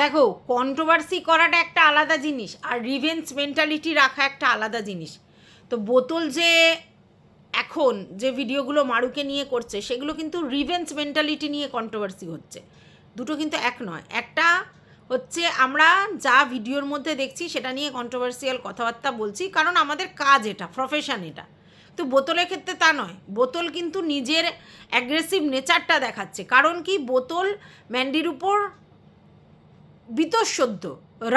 দেখো, কন্ট্রোভার্সি করাটা একটা আলাদা জিনিস আর রিভেঞ্জ মেন্টালিটি রাখা একটা আলাদা জিনিস। তো বোতল যে এখন যে ভিডিওগুলো মারুকে নিয়ে করছে সেগুলো কিন্তু রিভেঞ্জ মেন্টালিটি নিয়ে কন্ট্রোভার্সি হচ্ছে। দুটো কিন্তু এক নয়। একটা হচ্ছে আমরা যা ভিডিওর মধ্যে দেখছি সেটা নিয়ে কন্ট্রোভার্সিয়াল কথাবার্তা বলছি, কারণ আমাদের কাজ, এটা প্রফেশন এটা। তো বোতলের ক্ষেত্রে তা নয়, বোতল কিন্তু নিজের অ্যাগ্রেসিভ নেচারটা দেখাচ্ছে। কারণ কি, বোতল ম্যান্ডির উপর বীতশ্রদ্ধ,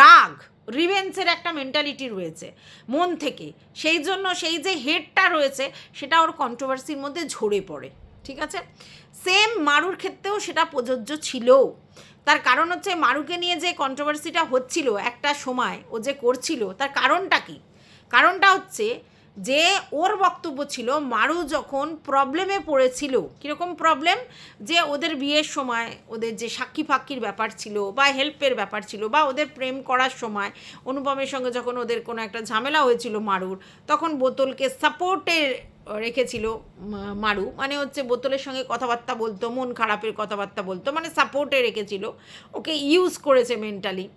রাগ, রিভেন্সের একটা মেন্টালিটি রয়েছে মন থেকে। সেই জন্য সেই যে হেডটা রয়েছে সেটা ওর কন্ট্রোভার্সির মধ্যে ঝরে পড়ে। ঠিক আছে, সেম মারুর ক্ষেত্রেও সেটা প্রযোজ্য ছিল। তার কারণ হচ্ছে মারুকে নিয়ে যে কন্ট্রোভার্সিটা হচ্ছিল একটা সময়, ও যে করছিল, তার কারণটা কি? কারণটা হচ্ছে যে ওর বক্তব্য ছিল মারু যখন প্রবলেমে পড়েছিল। কীরকম প্রবলেম? যে ওদের বিয়ের সময় ওদের যে সাক্ষী ফাক্ষির ব্যাপার ছিল বা হেল্পের ব্যাপার ছিল, বা ওদের প্রেম করার সময় অনুপমের সঙ্গে যখন ওদের কোনো একটা ঝামেলা হয়েছিল মারুর, তখন বোতলকে সাপোর্টে রেখেছিল মারু। মানে হচ্ছে বোতলের সঙ্গে কথাবার্তা বলতো, মন খারাপের কথাবার্তা বলতো, মানে সাপোর্টে রেখেছিল, ওকে ইউজ করেছে মেন্টালি।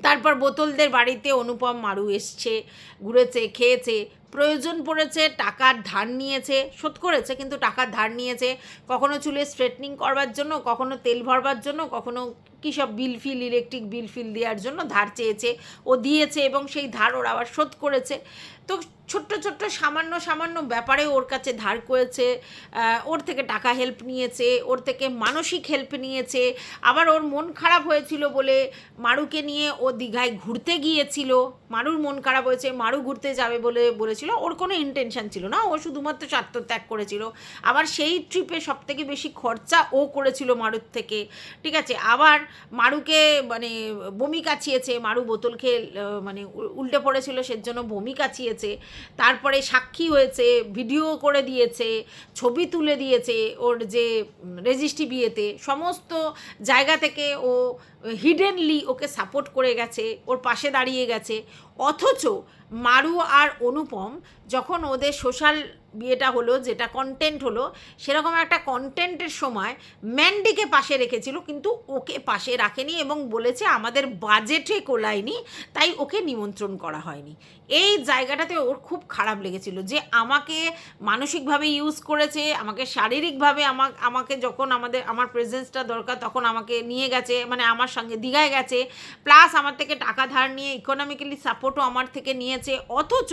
তারপর বোতলদের বাড়িতে অনুপম মারু এসছে, ঘুরেছে, খেয়েছে, প্রয়োজন পড়েছে টাকার ধার নিয়েছে, শোধ করেছে কিন্তু টাকার ধার নিয়েছে, কখনো চুলে স্ট্রেটনিং করবার জন্য, কখনো তেল ভরবার জন্য, কখনো কী সব বিল ফিল, ইলেকট্রিক বিল ফিল দেওয়ার জন্য ধার চেয়েছে, ও দিয়েছে এবং সেই ধার ওর আবার শোধ করেছে। তো ছোট্ট ছোট্ট সামান্য সামান্য ব্যাপারে ওর কাছে ধার করেছে, ওর থেকে টাকা হেল্প নিয়েছে, ওর থেকে মানসিক হেল্প নিয়েছে। আবার ওর মন খারাপ হয়েছিল বলে মারুকে নিয়ে ও দীঘায় ঘুরতে গিয়েছিল। মারুর মন খারাপ হয়েছে, মারু ঘুরতে যাবে বলে বলেছিল, ওর কোনো ইন্টেনশন ছিল না, ও শুধুমাত্র স্বার্থত্যাগ করেছিল। আবার সেই ট্রিপে সবথেকে বেশি খরচা ও করেছিল মারুর থেকে। ঠিক আছে, আবার মারুকে মানে বমি কাচিয়েছে, মারু বোতল খেয়ে মানে উল্টে পড়েছিল, সেজন্য বমি কাচিয়েছে। তারপরে সাক্ষী হয়েছে, ভিডিও করে দিয়েছে, ছবি তুলে দিয়েছে ওর যে রেজিস্ট্রি বিয়েতে। সমস্ত জায়গা থেকে ও হিডেনলি ওকে সাপোর্ট করে গেছে, ওর পাশে দাঁড়িয়ে গেছে। অথচ মারু আর অনুপম যখন ওদের সোশ্যাল বিয়েটা হলো, যেটা কন্টেন্ট হলো, সেরকম একটা কন্টেন্টের সময় ম্যান্ডিকে পাশে রেখেছিল, কিন্তু ওকে পাশে রাখেনি এবং বলেছে আমাদের বাজেটে কোলায়নি, তাই ওকে নিমন্ত্রণ করা হয়নি। এই জায়গাটাতে ওর খুব খারাপ লেগেছিল যে আমাকে মানসিকভাবে ইউজ করেছে, আমাকে শারীরিকভাবে আমাকে যখন আমার প্রেজেন্সটা দরকার তখন আমাকে নিয়ে গেছে, মানে আমার সঙ্গে দীঘায় গেছে, প্লাস আমার থেকে টাকা ধার নিয়ে ইকোনমিক্যালি সাপোর্টও আমার থেকে নিয়েছে। অথচ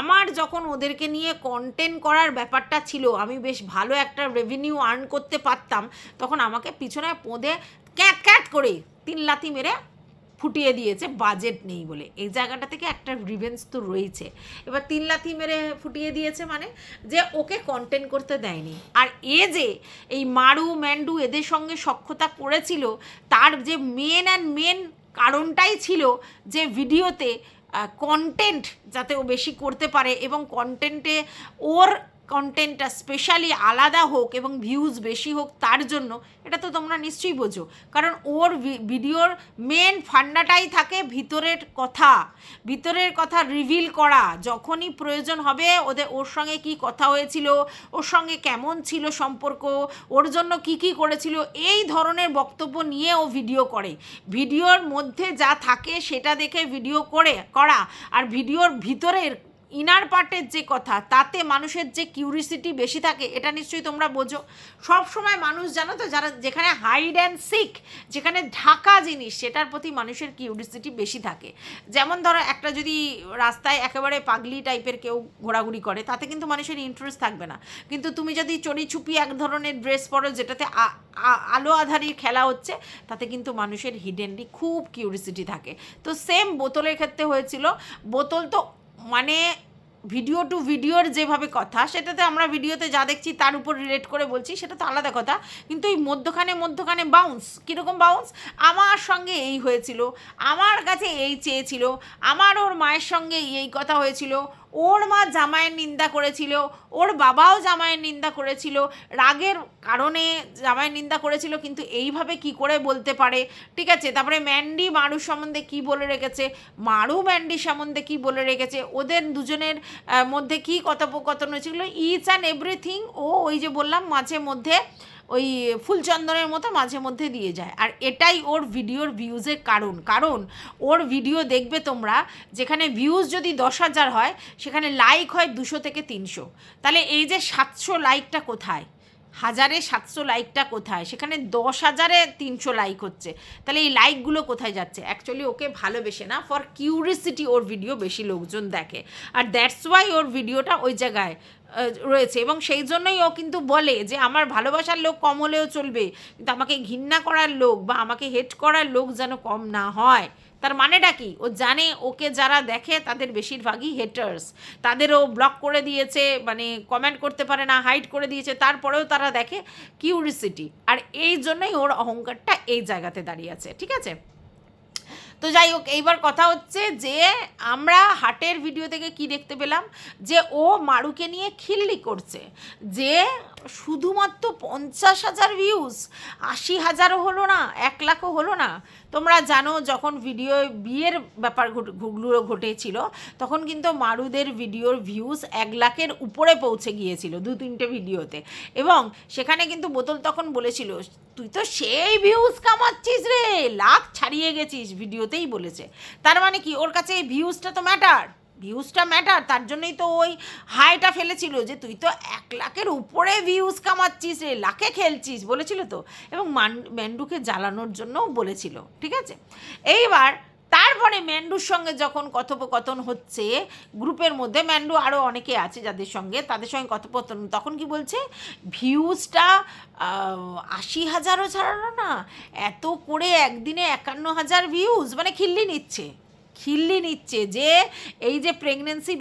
আমার যখন ওদেরকে নিয়ে কন্টেন্ট করার ব্যাপারটা ছিল, আমি বেশ ভালো একটা রেভিনিউ আর্ন করতে পারতাম, তখন আমাকে পিছনে পোঁদে ক্যাট ক্যাট করে 3 লাথি মেরে ফুটিয়ে দিয়েছে বাজেট নেই বলে। এই জায়গাটা থেকে একটা রিভেন্স তো রয়েছে। এবার 3 লাথি মেরে ফুটিয়ে দিয়েছে মানে যে ওকে কন্টেন্ট করতে দেয়নি। আর এ যে এই মারু ম্যান্ডু এদের সঙ্গে সখ্যতা করেছিল, তার যে মেন কারণটাই ছিল যে ভিডিওতে কন্টেন্ট যাতে ও বেশি করতে পারে এবং কন্টেন্টে ওর কন্টেন্টটা স্পেশালি আলাদা হোক এবং ভিউজ বেশি হোক, তার জন্য। এটা তো তোমরা নিশ্চয়ই বোঝো, কারণ ওর ভিডিওর মেন ফান্ডাটাই থাকে ভিতরের কথা রিভিল করা। যখনই প্রয়োজন হবে ওর সঙ্গে কি কথা হয়েছিল, ওর সঙ্গে কেমন ছিল সম্পর্ক, ওর জন্য কি করেছিল, এই ধরনের বক্তব্য নিয়ে ও ভিডিও করে। ভিডিওর মধ্যে যা থাকে সেটা দেখে ভিডিও করা, আর ভিডিওর ভিতরের ইনার পার্টের যে কথা, তাতে মানুষের যে কিউরিসিটি বেশি থাকে, এটা নিশ্চয়ই তোমরা বোঝো। সব সময় মানুষ, জানো তো, যেখানে হাইড অ্যান্ড সিক, যেখানে ঢাকা জিনিস, সেটার প্রতি মানুষের কিউরিসিটি বেশি থাকে। যেমন ধরো, একটা যদি রাস্তায় একেবারে পাগলি টাইপের কেউ ঘোরাঘুরি করে, তাতে কিন্তু মানুষের ইন্টারেস্ট থাকবে না। কিন্তু তুমি যদি চড়ি চুপি এক ধরনের ড্রেস পরো, যেটাতে আলো আধারির খেলা হচ্ছে, তাতে কিন্তু মানুষের হিডেনলি খুব কিউরিসিটি থাকে। তো সেম বোতলের ক্ষেত্রে হয়েছিল। বোতল তো মানে ভিডিও টু ভিডিওর যেভাবে কথা, সেটাতে আমরা ভিডিওতে যা দেখছি তার উপর রিলেট করে বলছি, সেটা তো আলাদা কথা। কিন্তু এই মধ্যখানে বাউন্স, কীরকম বাউন্স? আমার সঙ্গে এই হয়েছিল, আমার কাছে এই চেয়েছিল, আমার ওর মায়ের সঙ্গে এই কথা হয়েছিল, ওর মা জামাইয়ের নিন্দা করেছিল, ওর বাবাও জামাইয়ের নিন্দা করেছিল, রাগের কারণে জামাইয়ের নিন্দা করেছিল, কিন্তু এইভাবে কি করে বলতে পারে? ঠিক আছে, তারপরে ম্যান্ডি মারুর সম্বন্ধে কি বলে রেখেছে, মারু ম্যান্ডির সম্বন্ধে কি বলে রেখেছে, ওদের দুজনের মধ্যে কি কথোপকথন হয়েছিল, ইচ অ্যান্ড এভরিথিং। ও ওই যে বললাম মাঝে মধ্যে ওই ফুলচন্দনের মতো মাঝে মধ্যে দিয়ে যায়। আর এটাই ওর ভিডিওর ভিউজের কারণ ওর ভিডিও দেখবে তোমরা, যেখানে ভিউজ যদি 10,000 হয় সেখানে লাইক হয় 200 থেকে 300। তাহলে এই যে 700 লাইকটা কোথায়, 1000-700 লাইকটা কোথায়, সেখানে 10,000-এ 300 লাইক হচ্ছে। তাহলে এই লাইকগুলো কোথায় যাচ্ছে? অ্যাকচুয়ালি ওকে ভালোবেসে না, ফর কিউরিসিটি ওর ভিডিও বেশি লোকজন দেখে, আর দ্যাটস ওয়াই ওর ভিডিওটা ওই জায়গায় রয়েছে। এবং সেই জন্যই ও কিন্তু বলে যে আমার ভালোবাসার লোক কম হলেও চলবে, কিন্তু আমাকে ঘৃণা করার লোক বা আমাকে হেট করার লোক যেন কম না হয়। তার মানেটা কি? ও জানে ওকে যারা দেখে তাদের বেশিরভাগই হেটার্স, তাদেরও ব্লক করে দিয়েছে, মানে কমেন্ট করতে পারে না, হাইড করে দিয়েছে, তারপরেও তারা দেখে, কিউরিসিটি। আর এই জন্যই ওর অহংকারটা এই জায়গাতে দাঁড়িয়ে আছে, ঠিক আছে? তো যাই হোক, এইবার কথা হচ্ছে যে আমরা হাটের ভিডিও থেকে কি দেখতে পেলাম, যে ও মারুকে নিয়ে খিল্লি করছে, যে শুধুমাত্র 50,000 ভিউজ, 80,000ও হলো না, 1,00,000ও হলো না। তোমরা জানো যখন ভিডিও বিয়ের ব্যাপারগুলো ঘটেছিল তখন কিন্তু মারুদের ভিডিওর ভিউজ 1,00,000-এর উপরে পৌঁছে গিয়েছিল 2-3টে ভিডিওতে। এবং সেখানে কিন্তু বোতল তখন বলেছিল, তুই তো সেই ভিউজ কামাচ্ছিস রে, লাখ ছাড়িয়ে গেছিস, ভিডিওতেই বলেছে। তার মানে কি, ওর কাছে এই ভিউজটা তো ম্যাটার, তার জন্যই তো ওই হাইটা ফেলেছিল যে তুই তো 1,00,000-এর উপরে ভিউজ কামাচ্ছিস রে, লাখে খেলছিস, বলেছিল তো। এবং ম্যান্ডুকে জ্বালানোর জন্যও বলেছিল, ঠিক আছে? এইবার তারপরে ম্যান্ডুর সঙ্গে যখন কথোপকথন হচ্ছে গ্রুপের মধ্যে, ম্যান্ডু আরও অনেকে আছে যাদের সঙ্গে, তাদের সঙ্গে কথোপকথন, তখন কি বলছে, ভিউজটা 80,000ও ছাড়ালো না, এত করে একদিনে 51,000 ভিউজ, মানে খিল্লি নিচ্ছে যে এই যে প্রেগনেন্সি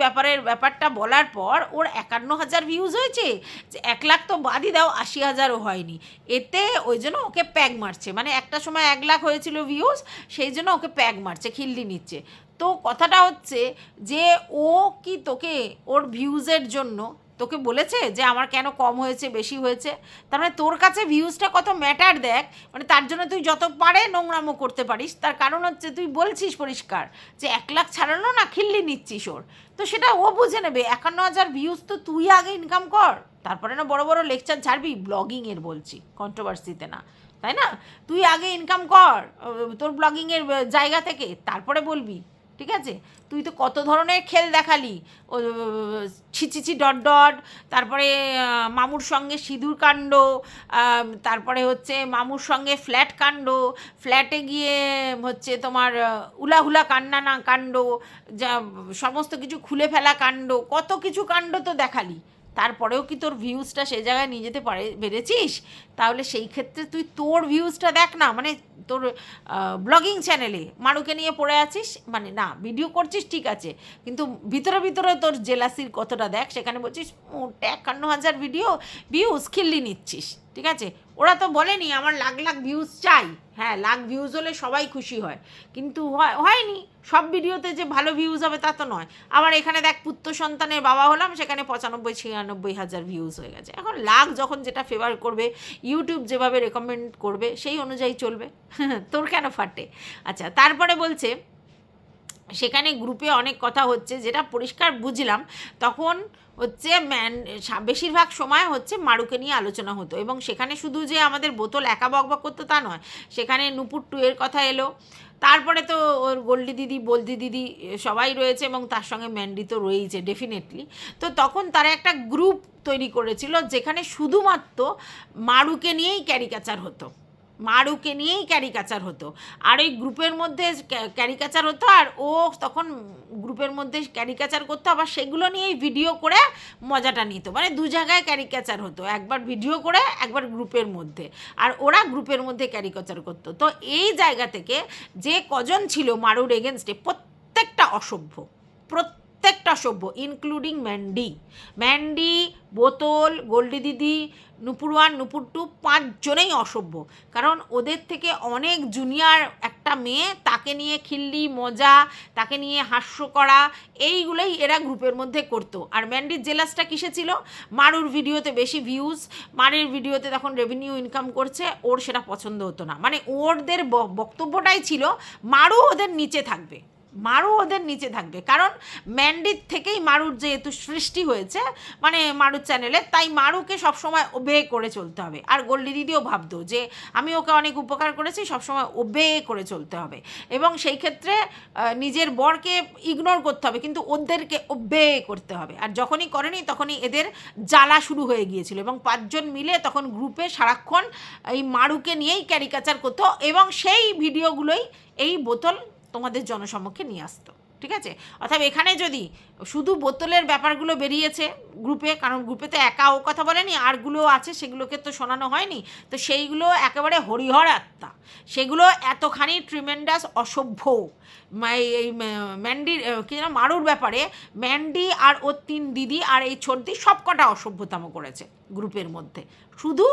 ব্যাপারটা বলার পর ওর 51,000 ভিউজ হয়েছে, যে 1,00,000 তো বাদই দাও, 80,000ও হয়নি। এতে ওই জন্য ওকে প্যাগ মারছে, মানে একটা সময় 1,00,000 হয়েছিল ভিউজ, সেই জন্য ওকে প্যাগ মারছে, খিল্লি নিচ্ছে। তো কথাটা হচ্ছে যে ও কি তোকে ওর ভিউজের জন্য তোকে বলেছে যে আমার কেন কম হয়েছে বেশি হয়েছে? তার মানে তোর কাছে ভিউজটা কত ম্যাটার দেখ, মানে তার জন্য তুই যত পারে নোংরামো করতে পারিস। তার কারণ হচ্ছে তুই বলছিস পরিষ্কার যে 1,00,000 ছাড়ানো না, খিল্লি নিচ্ছিস ওর, তো সেটা ও বুঝে নেবে। 51,000 ভিউজ তো তুই আগে ইনকাম কর, তারপরে না বড় বড় লেকচার ছাড়বি, ব্লগিংয়ের বলছি, কন্ট্রোভার্সিতে না, তাই না? তুই আগে ইনকাম কর তোর ব্লগিংয়ের জায়গা থেকে, তারপরে বলবি, ঠিক আছে? তুই তো কত ধরনের খেল দেখালি, ও ছিচিচি ডট, তারপরে মামুর সঙ্গে সিঁদুর কাণ্ড, তারপরে হচ্ছে মামুর সঙ্গে ফ্ল্যাট কাণ্ড, ফ্ল্যাটে গিয়ে হচ্ছে তোমার উলাহুলা কাণ্ড, যা সমস্ত কিছু খুলে ফেলা কাণ্ড, কত কিছু কাণ্ড তো দেখালি, তারপরেও কি তোর ভিউজটা সেই জায়গায় নিয়ে যেতে পেরেছিস? তাহলে সেই ক্ষেত্রে তুই তোর ভিউজটা দেখ না, মানে তোর ব্লগিং চ্যানেলে মারুকে নিয়ে পড়ে আছিস, মানে না ভিডিও করছিস ঠিক আছে, কিন্তু ভিতরে তোর জেলাসির কতটা দেখ, সেখানে বলছিস 51,000 ভিউজ খিল্লি নিচ্ছিস, ঠিক আছে? ওরা তো বলেনি আমার লাখ ভিউজ চাই, হ্যাঁ লাখ ভিউজ হলে সবাই খুশি হয়, কিন্তু হয়নি, সব ভিডিওতে যে ভালো ভিউজ হবে তা তো নয়। আবার এখানে দেখ, পুত্র সন্তানের বাবা হলাম, সেখানে 95-96,000 ভিউজ হয়ে গেছে। এখন লাখ যখন যেটা ফেভার করবে, ইউটিউব যেভাবে রেকমেন্ড করবে সেই অনুযায়ী চলবে, তোর কেন ফাটে? আচ্ছা, তারপরে বলছে সেখানে গ্রুপে অনেক কথা হচ্ছে, যেটা পরিষ্কার বুঝলাম তখন হচ্ছে বেশিরভাগ সময় হচ্ছে মারুকে নিয়ে আলোচনা হতো। এবং সেখানে শুধু যে আমাদের বোতল একা বকবক করতো তা নয়, সেখানে নুপুর 2 এর কথা এলো, তারপরে তো ওর গোল্ডি দিদি, বলদি দিদি সবাই রয়েছে, এবং তার সঙ্গে ম্যান্ডি তো রয়েইছে ডেফিনেটলি। তো তখন তারা একটা গ্রুপ তৈরি করেছিল যেখানে শুধুমাত্র মারুকে নিয়েই ক্যারিকেচার হতো, আর ওই গ্রুপের মধ্যে ক্যারিকেচার হতো, আর ও তখন গ্রুপের মধ্যে ক্যারিকেচার করতো, আবার সেগুলো নিয়েই ভিডিও করে মজাটা নিত, মানে 2 জায়গায় ক্যারিকেচার হতো, একবার ভিডিও করে, একবার গ্রুপের মধ্যে, আর ওরা গ্রুপের মধ্যে ক্যারিকেচার করতো। তো এই জায়গা থেকে যে কজন ছিল মারুর এগেনস্টে, প্রত্যেকটা অসভ্য, ইনক্লুডিং ম্যান্ডি, বোতল, গোল্ডি দিদি, নুপুর 1, নুপুর 2, 5 জনেই অসভ্য। কারণ ওদের থেকে অনেক জুনিয়র একটা মেয়ে, তাকে নিয়ে খিল্লি মজা, তাকে নিয়ে হাস্য করা, এইগুলোই এরা গ্রুপের মধ্যে করতো। আর ম্যান্ডির জেলাসটা কিসে ছিল? মারুর ভিডিওতে বেশি ভিউজ, মারুর ভিডিওতে তখন রেভিনিউ ইনকাম করছে, ওর সেটা পছন্দ হতো না, মানে ওদের বক্তব্যটাই ছিল মারু ওদের নিচে থাকবে, মারু ওদের নিচে থাকবে, কারণ ম্যান্ডির থেকেই মারুর যেহেতু সৃষ্টি হয়েছে মানে মারুর চ্যানেলে, তাই মারুকে সবসময় ওবে করে চলতে হবে। আর গোল্ডি দিদিও ভাবতো যে আমি ওকে অনেক উপকার করেছি, সবসময় ওবে করে চলতে হবে, এবং সেই ক্ষেত্রে নিজের বরকে ইগনোর করতে হবে, কিন্তু ওদেরকে ওবে করতে হবে। আর যখনই করেনি তখনই এদের জ্বালা শুরু হয়ে গিয়েছিল, এবং 5 জন মিলে তখন গ্রুপে সারাক্ষণ এই মারুকে নিয়েই ক্যারিকাচার করতো, এবং সেই ভিডিওগুলোই এই বোতল তোমাদের জনসম্মুখে নিয়ে আসতো। ঠিক আছে, অর্থাৎ এখানে যদি শুধু বোতলের ব্যাপারগুলো বেরিয়েছে গ্রুপে, কারণ গ্রুপে তো একা ও কথা বলেনি, আরগুলো আছে সেগুলোকে তো শোনানো হয়নি, তো সেইগুলো একেবারে হরিহর আত্মা, সেগুলো এতখানি ট্রিমেন্ডাস অসভ্য। এই ম্যান্ডির কি যেন মারুর ব্যাপারে ম্যান্ডি আর ওর 3 দিদি আর এই ছোটদি সব কটা অসভ্যতাম করেছে গ্রুপের মধ্যে। শুধু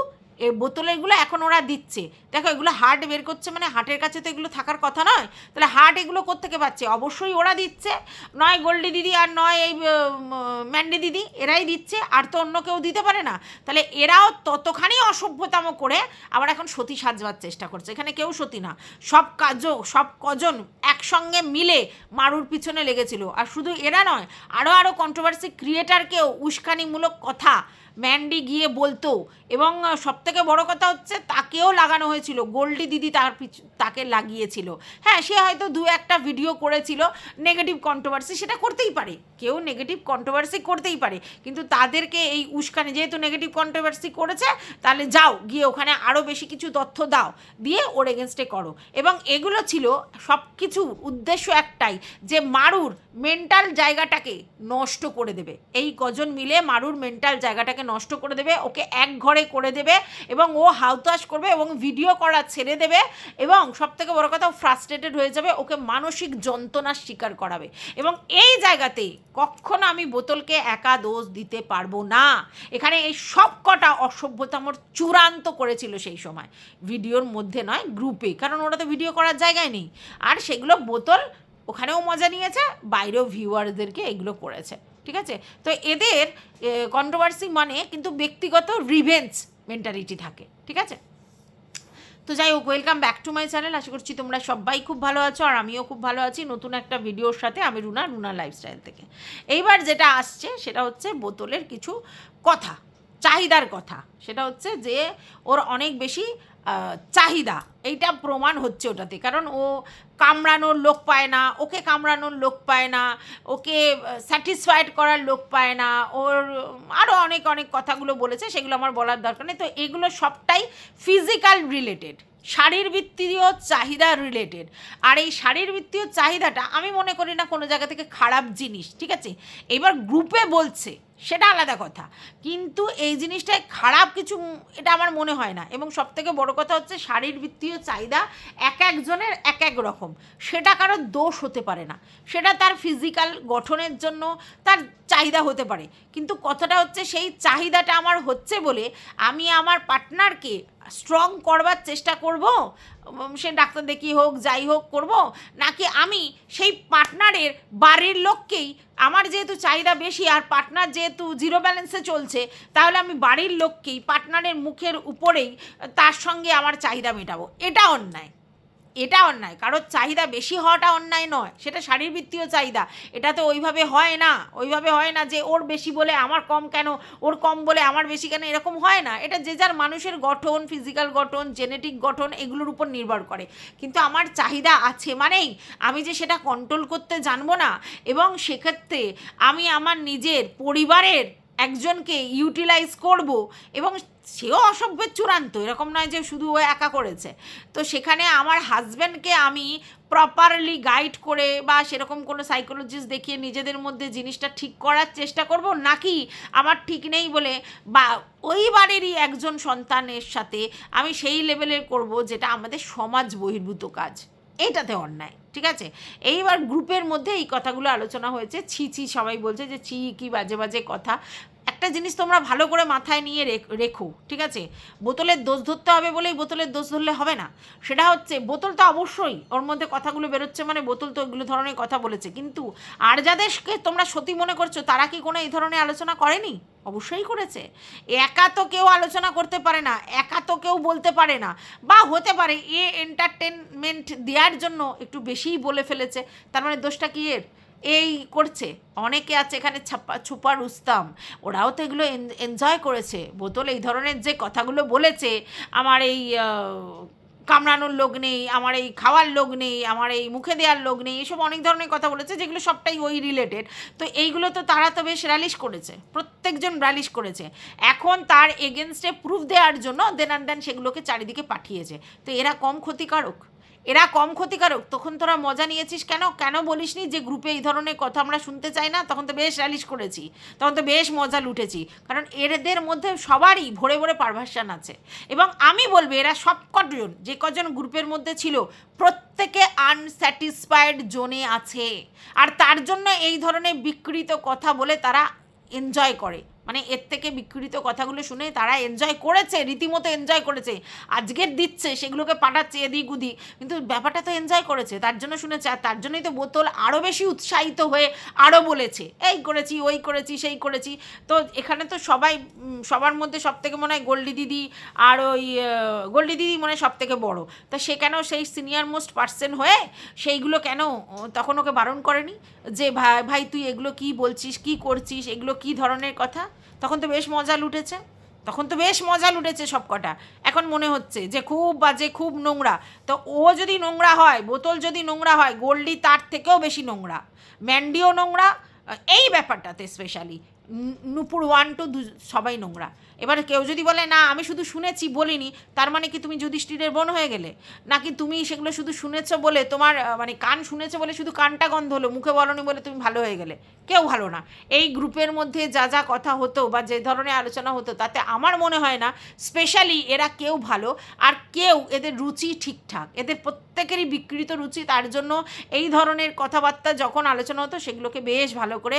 এই বোতলেরগুলো এখন ওরা দিচ্ছে, দেখো এগুলো হার্ট বের করছে, মানে হার্টের কাছে তো এগুলো থাকার কথা নয়, তাহলে হার্ট এগুলো কোত্থেকে পাচ্ছে? অবশ্যই ওরা দিচ্ছে, নয় গোল্ডি দিদি আর নয় এই ম্যান্ডি দিদি, এরাই দিচ্ছে, আর তো অন্য কেউ দিতে পারে না। তাহলে এরাও ততখানি অসভ্যতাম করে আবার এখন সতী সাজবার চেষ্টা করছে। এখানে কেউ সতী না, সব কজন একসঙ্গে মিলে মারুর পিছনে লেগেছিল। আর শুধু এরা নয়, আরও কন্ট্রোভার্সি ক্রিয়েটারকেও উস্কানিমূলক কথা ম্যান্ডি গিয়ে বলতো, এবং সবথেকে বড় কথা হচ্ছে তাকেও লাগানো হয়েছিল, গোল্ডি দিদি তাকে লাগিয়েছিল। হ্যাঁ, সে হয়তো 2-1টা ভিডিও করেছিল নেগেটিভ কন্ট্রোভার্সি, সেটা করতেই পারে, কেউ নেগেটিভ কন্ট্রোভার্সি করতেই পারে, কিন্তু তাদেরকে এই উস্কানি, যেহেতু নেগেটিভ কন্ট্রোভার্সি করেছে তাহলে যাও গিয়ে ওখানে আরও বেশি কিছু তথ্য দাও, দিয়ে ওর এগেনস্টে করো। এবং এগুলো ছিল সব কিছু উদ্দেশ্য একটাই, যে মারুর মেন্টাল জায়গাটাকে নষ্ট করে দেবে। এই কজন মিলে মারুর মেন্টাল জায়গাটাকে নষ্ট করে দেবে, ওকে এক ঘরে করে দেবে, এবং ও হাউতাশ করবে এবং ভিডিও করা ছেড়ে দেবে, এবং সবথেকে বড় কথা ও ফ্রাস্ট্রেটেড হয়ে যাবে, ওকে মানসিক যন্ত্রণার শিকার করাবে। এবং এই জায়গাতেই কখনো আমি বোতলকে একা দোষ দিতে পারবো না। এখানে এই সব কটা অসভ্যতামর চূড়ান্ত করেছিল সেই সময়, ভিডিওর মধ্যে নয়, গ্রুপে, কারণ ওরা তো ভিডিও করার জায়গায় নেই। আর সেগুলো বোতল ওখানেও মজা নিয়েছে, বাইরেও ভিউয়ারদেরকে এগুলো করেছে। ঠিক আছে, তো এদের কন্ট্রোভার্সি মানে কিন্তু ব্যক্তিগত রিভেঞ্জ মেন্টালিটি থাকে। ঠিক আছে, তো যাই হোক, welcome back to my channel. আশা করছি তোমরা সবাই খুব ভালো আছো, আর আমিও খুব ভালো আছি নতুন একটা ভিডিওর সাথে। আমি রুনা লাইফস্টাইল থেকে। এইবার যেটা আসছে সেটা হচ্ছে বোতলের কিছু কথা, চাহিদার কথা। সেটা হচ্ছে যে ওর অনেক বেশি চাহিদা, এইটা প্রমাণ হচ্ছে ওটাতে, কারণ ও কামড়ানোর লোক পায় না, ওকে কামড়ানোর লোক পায় না, ওকে স্যাটিসফাইড করার লোক পায় না, ওর আরও অনেক কথাগুলো বলেছে, সেগুলো আমার বলার দরকার নেই। তো এগুলো সবটাই ফিজিক্যাল রিলেটেড, শারীরবৃত্তীয় চাহিদা রিলেটেড। আর এই শারীরবৃত্তীয় চাহিদাটা আমি মনে করি না কোনো জায়গা থেকে খারাপ জিনিস। ঠিক আছে, এবার গ্রুপে বলছে সেটা আলাদা কথা, কিন্তু এই জিনিসটাই খারাপ কিছু এটা আমার মনে হয় না। এবং সবথেকে বড় কথা হচ্ছে শারীরবৃত্তীয় চাহিদা এক একজনের এক এক রকম, সেটা কারোর দোষ হতে পারে না, সেটা তার ফিজিক্যাল গঠনের জন্য তার চাহিদা হতে পারে, কিন্তু কথাটা হচ্ছে সেই চাহিদাটা আমার হচ্ছে বলে আমি আমার পার্টনারকে স্ট্রং করবার চেষ্টা করব, সে ডাক্তার দেখিয়ে হোক যাই হোক করব, নাকি আমি সেই পার্টনারের বাড়ির লোককেই, আমার যেহেতু চাহিদা বেশি আর পার্টনার যেহেতু জিরো ব্যালেন্সে চলছে, তাহলে আমি বাড়ির লোককেই পার্টনারের মুখের উপরেই তার সঙ্গে আমার চাহিদা মেটাবো। এটা অন্যায়, এটা অন্যায়। কারোর চাহিদা বেশি হওয়াটা অন্যায় নয়, সেটা শারীরবৃত্তীয় চাহিদা, এটা তো ওইভাবে হয় না যে ওর বেশি বলে আমার কম কেন, ওর কম বলে আমার বেশি কেন, এরকম হয় না। এটা যে যার মানুষের গঠন, ফিজিক্যাল গঠন, জেনেটিক গঠন, এগুলোর উপর নির্ভর করে। কিন্তু আমার চাহিদা আছে মানেই আমি যে সেটা কন্ট্রোল করতে জানবো না, এবং সেক্ষেত্রে আমি আমার নিজের পরিবারের একজনকে ইউটিলাইজ করব, এবং সেও অসভ্যের চূড়ান্ত, এরকম নয় যে শুধু ও একা করেছে। তো সেখানে আমার হাজব্যান্ডকে আমি প্রপারলি গাইড করে বা সেরকম কোনো সাইকোলজিস্ট দেখিয়ে নিজেদের মধ্যে জিনিসটা ঠিক করার চেষ্টা করব, নাকি আমার ঠিক নেই বলে বা ওই বাড়িরই একজন সন্তানের সাথে আমি সেই লেভেলের করব যেটা আমাদের সমাজ বহির্ভূত কাজ, এইটাতে অন্যায়। ঠিক আছে, এইবার গ্রুপের মধ্যে এই কথাগুলো আলোচনা হয়েছে, ছি সবাই বলছে যে ছি কি বাজে বাজে কথা। একটা একটা জিনিস তোমরা ভালো করে মাথায় নিয়ে রেখো, ঠিক আছে? বোতলের দোষ ধরতে হবে বলেই বোতলের দোষ ধরলে হবে না। সেটা হচ্ছে বোতল তো অবশ্যই ওর মধ্যে কথাগুলো বেরোচ্ছে মানে বোতল তো ওইগুলো ধরনের কথা বলেছে, কিন্তু আর যাদেরকে তোমরা সতী মনে করছো তারা কি কোনো এই ধরনের আলোচনা করেনি? অবশ্যই করেছে। একা তো কেউ আলোচনা করতে পারে না, একা তো কেউ বলতে পারে না, বা হতে পারে এন্টারটেনমেন্ট দেওয়ার জন্য একটু বেশিই বলে ফেলেছে, তার মানে দোষটা কি এর? এই করছে। অনেকে আছে এখানে ছুপা রুস্তাম, ওরাও তো এগুলো এনজয় করেছে। বোতল এই ধরনের যে কথাগুলো বলেছে, আমার এই কামড়ানোর লোক নেই, আমার এই খাওয়ার লোক নেই, আমার এই মুখে দেওয়ার লোক নেই, এসব অনেক ধরনের কথা বলেছে যেগুলো সবটাই ওই রিলেটেড। তো এইগুলো তো তারা তো বেশ র্যালিশ করেছে, প্রত্যেকজন র্যালিশ করেছে। এখন তার এগেনস্টে প্রুফ দেওয়ার জন্য দেন অ্যান্ড দেন সেগুলোকে চারিদিকে পাঠিয়েছে। তো এরা কম ক্ষতিকারক? এরা কম ক্ষতিকারক? তখন তোরা মজা নিয়েছিস কেন? কেন বলিসনি যে গ্রুপে এই ধরনের কথা আমরা শুনতে চাই না? তখন তো বেশ র্যালিশ করেছি, তখন তো বেশ মজা লুটেছি, কারণ এদের মধ্যে সবারই ভরে ভরে পারভার্সন আছে। এবং আমি বলবো এরা সব কজন, যে কজন গ্রুপের মধ্যে ছিল, প্রত্যেকে আনস্যাটিসফাইড জোনে আছে, আর তার জন্য এই ধরনের বিকৃত কথা বলে তারা এনজয় করে। মানে এর থেকে বিকৃত কথাগুলো শুনে তারা এনজয় করেছে, রীতিমতো এনজয় করেছে। আজকের দিচ্ছে সেগুলোকে পাঠাচ্ছে এদিক ওদিক, কিন্তু ব্যাপারটা তো এনজয় করেছে, তার জন্য শুনেছে। আর তার জন্যই তো বোতল আরও বেশি উৎসাহিত হয়ে আরও বলেছে, এই করেছি, ওই করেছি, সেই করেছি। তো এখানে তো সবাই, সবার মধ্যে সব থেকে মনে হয় গোল্ডি দিদি, আর ওই গোল্ডি দিদি মনে হয় সব থেকে বড়ো। তা সে কেন সেই সিনিয়র মোস্ট পার্সন হয়ে সেইগুলো কেন তখন ওকে বারণ করেনি যে ভাই ভাই তুই এগুলো কী বলছিস, কী করছিস, এগুলো কী ধরনের কথা? তখন তো বেশ মজা লুটেছে, তখন তো বেশ মজা লুটেছে সব কটা। এখন মনে হচ্ছে যে খুব বাজে, খুব নোংরা। তো ও যদি নোংরা হয়, বোতল যদি নোংরা হয়, গোল্ডি তার থেকেও বেশি নোংরা, ম্যান্ডিও নোংরা, এই ব্যাপারটাতে স্পেশালি নুপুর 1 to 2 সবাই নোংরা। এবার কেউ যদি বলে না আমি শুধু শুনেছি বলিনি, তার মানে কি তুমি যুধিষ্ঠিরের বোন হয়ে গেলে? নাকি তুমি সেগুলো শুধু শুনেছো বলে তোমার মানে কান শুনেছো বলে শুধু কানটা গন্ধ হলো, মুখে বলনি বলে তুমি ভালো হয়ে গেলে? কেউ ভালো না। এই গ্রুপের মধ্যে যা যা কথা হতো বা যে ধরনের আলোচনা হতো, তাতে আমার মনে হয় না স্পেশালি এরা কেউ ভালো, আর কেউ এদের রুচি ঠিকঠাক, এদের প্রত্যেকেরই বিকৃত রুচি। তার জন্য এই ধরনের কথাবার্তা যখন আলোচনা হতো সেগুলোকে বেশ ভালো করে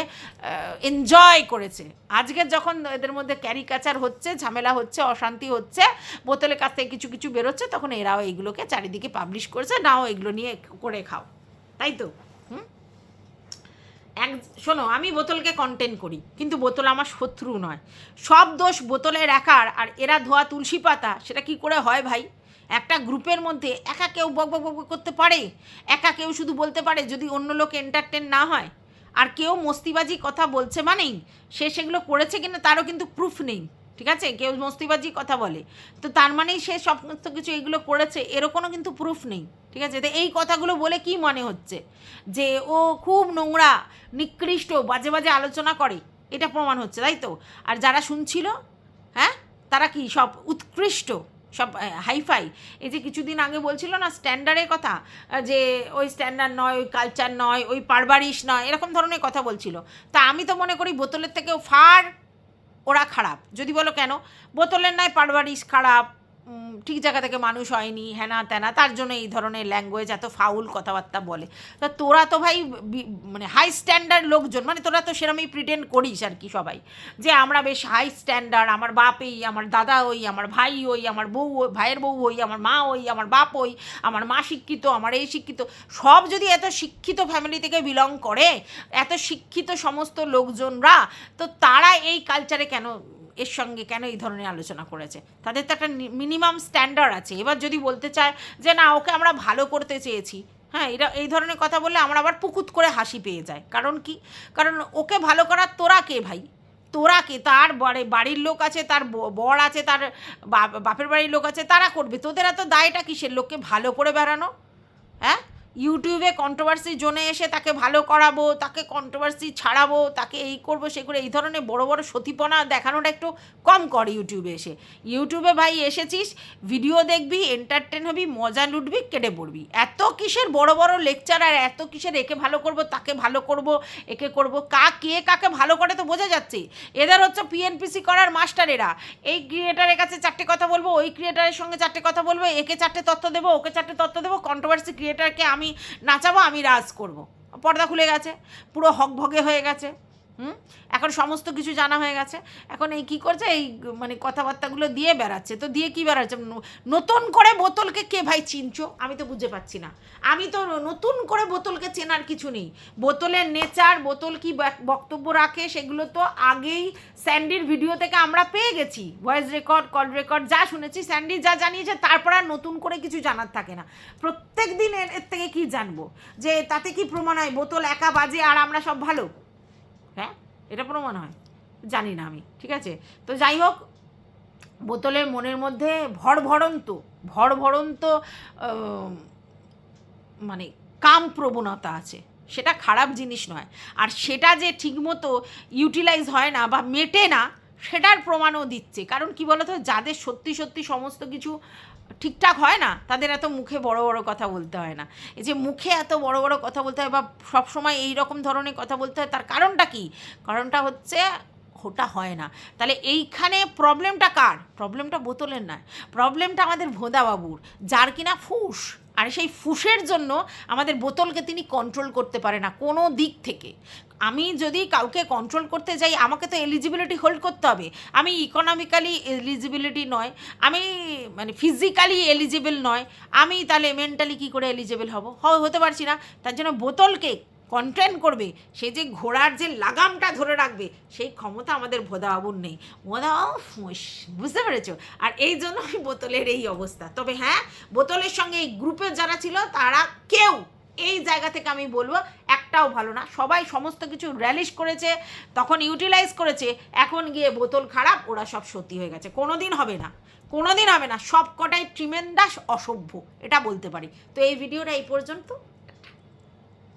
এনজয় করেছে। আজকে যখন এদের মধ্যে ক্যারিকাচার হচ্ছে, ঝামেলা হচ্ছে, অশান্তি হচ্ছে, বোতলের কাছ থেকে কিছু কিছু বেরোচ্ছে, তখন এরাও এইগুলোকে চারিদিকে পাবলিশ করেছে, নাও এগুলো নিয়ে করে খাও, তাই তো? শোনো, আমি বোতলকে কন্টেন্ট করি, কিন্তু বোতল আমার শত্রু নয়। সব দোষ বোতলে রাখার আর এরা ধোয়া তুলসী পাতা, সেটা কি করে হয় ভাই? একটা গ্রুপের মধ্যে একা কেউ বক বক বক করতে পারে, একা কেউ শুধু বলতে পারে যদি অন্য লোক এন্টারটেন না হয়। আর কেউ মস্তিবাজি কথা বলছে মানেই সে সেগুলো করেছে কিনা তারও কিন্তু প্রুফ নেই, ঠিক আছে? কেউ মস্তিবাজি কথা বলে তো তার মানেই সে সমস্ত কিছু এগুলো করেছে, এরও কোনো কিন্তু প্রুফ নেই, ঠিক আছে? তো এই কথাগুলো বলে কি মনে হচ্ছে যে ও খুব নোংরা, নিকৃষ্ট, বাজে বাজে আলোচনা করে, এটা প্রমাণ হচ্ছে, তাই তো? আর যারা শুনছিল, হ্যাঁ, তারা কি সব উৎকৃষ্ট, সব হাইফাই? এই যে কিছুদিন আগে বলছিল না স্ট্যান্ডার্ডের কথা, যে ওই স্ট্যান্ডার্ড নয়, ওই কালচার নয়, ওই পারবারিশ নয়, এরকম ধরনের কথা বলছিল। তা আমি তো মনে করি বোতলের থেকেও ফার ওরা খারাপ। যদি বলো কেন, বোতলের নয় পারভারিশ খারাপ, ঠিক জায়গা থেকে মানুষ হয়নি, হ্যানা ত্যানা, তার জন্য এই ধরনের ল্যাঙ্গুয়েজ, এত ফাউল কথাবার্তা বলে। তা তোরা তো ভাই মানে হাই স্ট্যান্ডার্ড লোকজন, মানে তোরা তো সেরকমই প্রিটেন্ড করিস আর কি সবাই, যে আমরা বেশ হাই স্ট্যান্ডার্ড, আমার বাপ এই, আমার দাদা ওই, আমার ভাই ওই, আমার বউ ওই, ভাইয়ের বউ ওই, আমার মা ওই, আমার বাপ ওই, আমার মা শিক্ষিত, আমার এই শিক্ষিত। সব যদি এত শিক্ষিত ফ্যামিলি থেকে বিলং করে, এত শিক্ষিত সমস্ত লোকজনরা, তো তারা এই কালচারে কেন, এর সঙ্গে কেন এই ধরনের আলোচনা করেছে? তাদের তো একটা মিনিমাম স্ট্যান্ডার্ড আছে। এবার যদি বলতে চায় যে না ওকে আমরা ভালো করতে চেয়েছি, হ্যাঁ, এরা এই ধরনের কথা বললে আমার আবার পুকুত করে হাসি পেয়ে যায়। কারণ কি? কারণ ওকে ভালো করার তোরা কে ভাই? তোরা কে? তার বাড়ির লোক আছে, তার বর আছে, তার বাপের বাড়ির লোক আছে, তারা করবে। তোদের এত দায়টা কিসের লোককে ভালো করে বেড়ানো? হ্যাঁ, ইউটিউবে কন্ট্রোভার্সি জোনে এসে তাকে ভালো করাবো, তাকে কন্ট্রোভার্সি ছাড়াবো, তাকে এই করবো সে করে, এই ধরনের বড় বড় সতীপনা দেখানোটা একটু কম কর ইউটিউবে এসে। ইউটিউবে ভাই এসেছিস, ভিডিও দেখবি, এন্টারটেন হবি, মজা লুটবি, কেটে পড়বি। এত কিসের বড় বড় লেকচার, আর এত কিসের একে ভালো করব, তাকে ভালো করব, একে করব, কে কাকে ভালো করে তো বোঝা যাচ্ছে। এদের হচ্ছে পিএনপিসি করার মাস্টার এরা। এই ক্রিয়েটারের কাছে 4টে কথা বলবো, ওই ক্রিয়েটারের সঙ্গে 4টে কথা বলবো, একে 4টে তথ্য দেবো, ওকে 4টে তথ্য দেবো, কন্ট্রোভার্সি ক্রিয়েটারকে আমি নাচাবো, আমি রাজ করব। পর্দা খুলে গেছে, পুরো হকভগে হয়ে গেছে। এখন সমস্ত কিছু জানা হয়ে গেছে, এখন এই কী করছে, এই মানে কথাবার্তাগুলো দিয়ে বেড়াচ্ছে। তো দিয়ে কী বেড়াচ্ছে, নতুন করে বোতলকে কে ভাই চিনছো, আমি তো বুঝতে পারছি না। আমি তো নতুন করে বোতলকে চেনার কিছু নেই। বোতলের নেচার, বোতল কি বক্তব্য রাখে, সেগুলো তো আগেই স্যান্ডির ভিডিও থেকে আমরা পেয়ে গেছি, ভয়েস রেকর্ড, কল রেকর্ড যা শুনেছি, স্যান্ডি যা জানিয়েছে, তারপর আর নতুন করে কিছু জানার থাকে না। প্রত্যেক দিন এর থেকে কি জানবো, যে তাতে কি প্রমাণ হয় বোতল একা বাজে আর আমরা সব ভালো? হ্যাঁ, এটা প্রমাণ হয়? জানি না আমি, ঠিক আছে। তো যাই হোক, বোতলের মনের মধ্যে ভড়ভড়ন্ত মানে কাম প্রবণতা আছে, সেটা খারাপ জিনিস নয়। আর সেটা যে ঠিকমতো ইউটিলাইজ হয় না বা মেটে না, সেটার প্রমাণও দিচ্ছে। কারণ কি বলতো, যাদের সত্যি সত্যি সমস্ত কিছু ঠিকঠাক হয় না, তাদের এত মুখে বড় বড় কথা বলতে হয় না। এই যে মুখে এত বড় বড় কথা বলতে হয় বা সবসময় এই রকম ধরনের কথা বলতে হয়, তার কারণটা কি? কারণটা হচ্ছে ওটা হয় না। তাহলে এইখানে প্রবলেমটা কার? প্রবলেমটা বোতলের নয়, প্রবলেমটা আমাদের ভোঁদাবাবুর, যার কিনা ফুস। আর সেই ফুসের জন্য আমাদের বোতলকে তিনি কন্ট্রোল করতে পারে না কোনো দিক থেকে। আমি যদি কাউকে কন্ট্রোল করতে যাই, আমাকে তো এলিজিবিলিটি হোল্ড করতে হবে। আমি ইকোনমিক্যালি এলিজিবিলিটি নয়, আমি মানে ফিজিক্যালি এলিজিবল নয়, আমি তাহলে মেন্টালি কী করে এলিজিবল হতে পারছি না। তার জন্য বোতলকে কন্টেন করবে, সে যে ঘোড়ার যে লাগামটা ধরে রাখবে, সেই ক্ষমতা আমাদের ভোদাবাবুর নেই। ভোদাবাবু বুঝতে পেরেছ? আর এই জন্য বোতলের এই অবস্থা। তবে হ্যাঁ, বোতলের সঙ্গে এই গ্রুপে যারা ছিল, তারা কেউ এই জায়গা থেকে আমি বলবো একটাও ভালো না। সবাই সমস্ত কিছু র্যালিশ করেছে, তখন ইউটিলাইজ করেছে, এখন গিয়ে বোতল খারাপ, ওরা সব সত্যি হয়ে গেছে। কোনোদিন হবে না, কোনোদিন হবে না। সব কটাই ট্রিমেন্ডাস অসভ্য, এটা বলতে পারি। তো এই ভিডিওটা এই পর্যন্ত।